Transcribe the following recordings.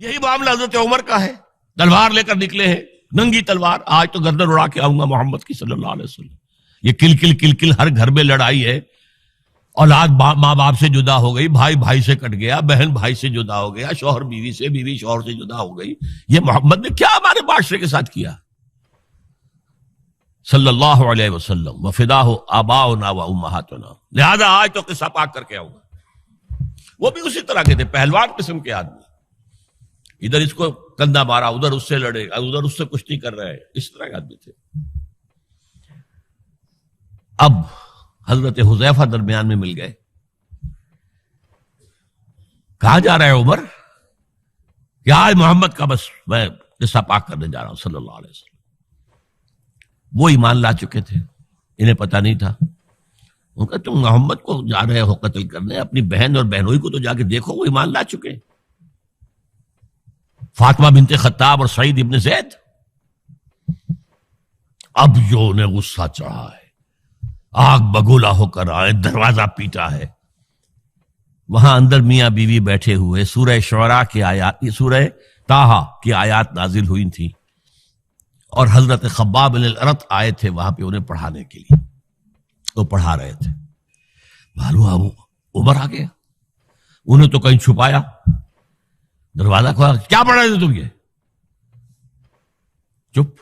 یہی معاملہ حضرت عمر کا ہے، تلوار لے کر نکلے ہیں، ننگی تلوار، آج تو گردن اڑا کے آؤں گا محمد کی صلی اللہ علیہ وسلم۔ یہ کل کل کل کل ہر گھر میں لڑائی ہے، اولاد ماں باپ سے جدا ہو گئی، بھائی بھائی سے کٹ گیا، بہن بھائی سے جدا ہو گیا، شوہر بیوی سے، بیوی شوہر سے جدا ہو گئی۔ یہ محمد نے کیا ہمارے معاشرے کے ساتھ کیا صلی اللہ علیہ وسلم، وفداہ آباؤنا و امہاتنا۔ لہذا آج تو قصہ پاک کر کے آؤں گا۔ وہ بھی اسی طرح کے تھے، پہلوان قسم کے آدمی، ادھر اس کو کندھا مارا، ادھر اس سے لڑے، ادھر اس سے کشتی کر رہے، اس طرح کے آدمی تھے۔ اب حضرت حذیفہ درمیان میں مل گئے۔ کہاں جا رہا ہے عمر؟ کہ آج محمد کا بس میں قصہ پاک کرنے جا رہا ہوں صلی اللہ علیہ وسلم۔ وہ ایمان لا چکے تھے، انہیں پتہ نہیں تھا۔ ان کا تم محمد کو جا رہے ہو قتل کرنے، اپنی بہن اور بہنوئی کو تو جا کے دیکھو، وہ ایمان لا چکے، فاطمہ بنت خطاب اور سعید ابن زید۔ اب جو انہیں غصہ چڑھا ہے، آگ بگولا ہو کر آئے، دروازہ پیٹا ہے، وہاں اندر میاں بیوی بیٹھے ہوئے، سورہ شعراء کی آیات، سورہ طٰہٰ کی آیات نازل ہوئی تھی، اور حضرت خباب بن الارت آئے تھے وہاں پہ انہیں پڑھانے کے لیے، وہ پڑھا رہے تھے۔ معلوم ابو عمر آ گیا، انہیں تو کہیں چھپایا، دروازہ کھولا، کیا پڑھ رہے تھے تم؟ یہ چپ۔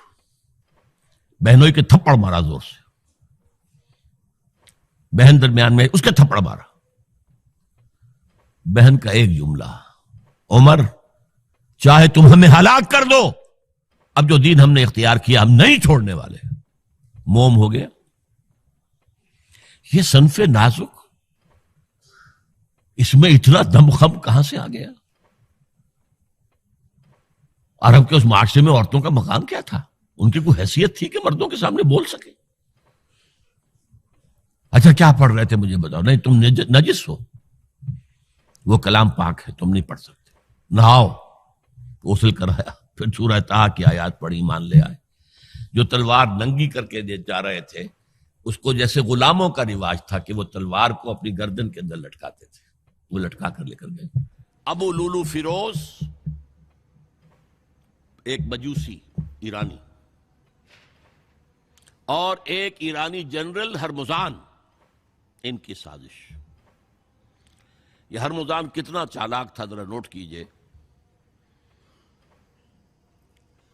بہنوئی کے تھپڑ مارا زور سے، بہن درمیان میں، اس کے تھپڑ مارا۔ بہن کا ایک جملہ، عمر چاہے تم ہمیں ہلاک کر دو، اب جو دین ہم نے اختیار کیا ہم نہیں چھوڑنے والے۔ موم ہو گیا۔ یہ صنف نازک، اس میں اتنا دم خم کہاں سے آ گیا؟ عرب کے اس معاشرے میں عورتوں کا مقام کیا تھا؟ ان کی کوئی حیثیت تھی کہ مردوں کے سامنے بول سکے؟ اچھا کیا پڑھ رہے تھے مجھے بتاؤ؟ نہیں تم نجس ہو، وہ کلام پاک ہے، تم نہیں پڑھ سکتے۔ نہاؤ، غسل کرایا، پھر سورہ طٰہٰ کی آیات پڑھی، ایمان لے آئے۔ جو تلوار ننگی کر کے جا رہے تھے، اس کو جیسے غلاموں کا رواج تھا کہ وہ تلوار کو اپنی گردن کے اندر لٹکاتے تھے، وہ لٹکا کر لے کر گئے۔ ابو لولو فیروز، ایک مجوسی ایرانی، اور ایک ایرانی جنرل ہرمزان، ان کی سازش۔ یہ ہرمزان کتنا چالاک تھا ذرا نوٹ کیجئے۔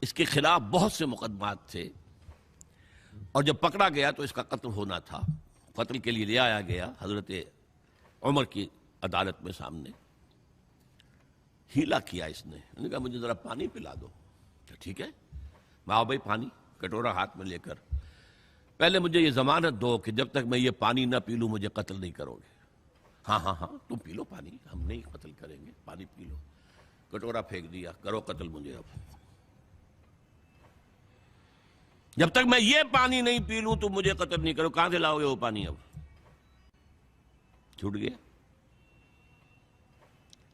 اس کے خلاف بہت سے مقدمات تھے، اور جب پکڑا گیا تو اس کا قتل ہونا تھا، قتل کے لیے لے آیا گیا حضرت عمر کی عدالت میں سامنے۔ ہیلا کیا اس نے، انہوں نے کہا مجھے ذرا پانی پلا دو۔ ٹھیک ہے، میں بھائی پانی، کٹورا ہاتھ میں لے کر، پہلے مجھے یہ ضمانت دو کہ جب تک میں یہ پانی نہ پی لوں مجھے قتل نہیں کرو گے۔ ہاں ہاں ہاں تم پی لو پانی، ہم نہیں قتل کریں گے، پانی پی لو۔ کٹورا پھینک دیا، کرو قتل مجھے اب۔ جب تک میں یہ پانی نہیں پی لوں تو مجھے قتل نہیں کرو۔ کہاں سے لاؤ گے وہ پانی؟ اب چھوٹ گیا۔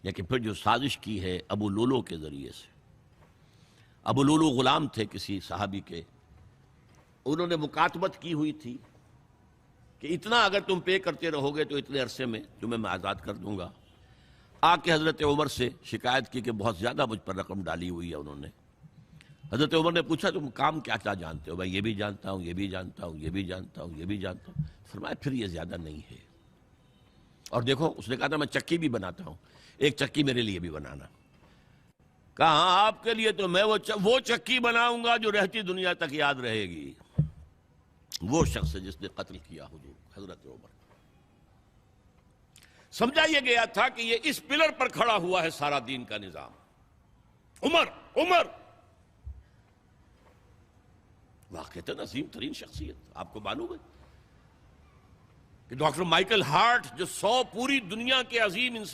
لیکن پھر جو سازش کی ہے ابو لولو کے ذریعے سے، ابو لولو غلام تھے کسی صحابی کے، انہوں نے مکاتبت کی ہوئی تھی کہ اتنا اگر تم پے کرتے رہو گے تو اتنے عرصے میں تمہیں میں آزاد کر دوں گا۔ آ کے حضرت عمر سے شکایت کی کہ بہت زیادہ مجھ پر رقم ڈالی ہوئی ہے انہوں نے۔ حضرت عمر نے پوچھا تم کام کیا کیا جانتے ہو؟ میں یہ بھی جانتا ہوں، یہ بھی جانتا ہوں، یہ بھی جانتا ہوں، یہ بھی جانتا ہوں۔ فرمایا پھر یہ زیادہ نہیں ہے۔ اور دیکھو اس نے کہا تھا میں چکی بھی بناتا ہوں، ایک چکی میرے لیے بھی بنانا۔ کہا ہاں آپ کے لیے تو میں وہ چکی بناؤں گا جو رہتی دنیا تک یاد رہے گی۔ وہ شخص ہے جس نے قتل کیا حضور حضرت عمر۔ سمجھا یہ گیا تھا کہ یہ اس پلر پر کھڑا ہوا ہے سارا دین کا نظام۔ عمر عمر واقعتاً عظیم ترین شخصیت، آپ کو معلوم ہے کہ ڈاکٹر مائیکل ہارٹ جو 100 پوری دنیا کے عظیم انسان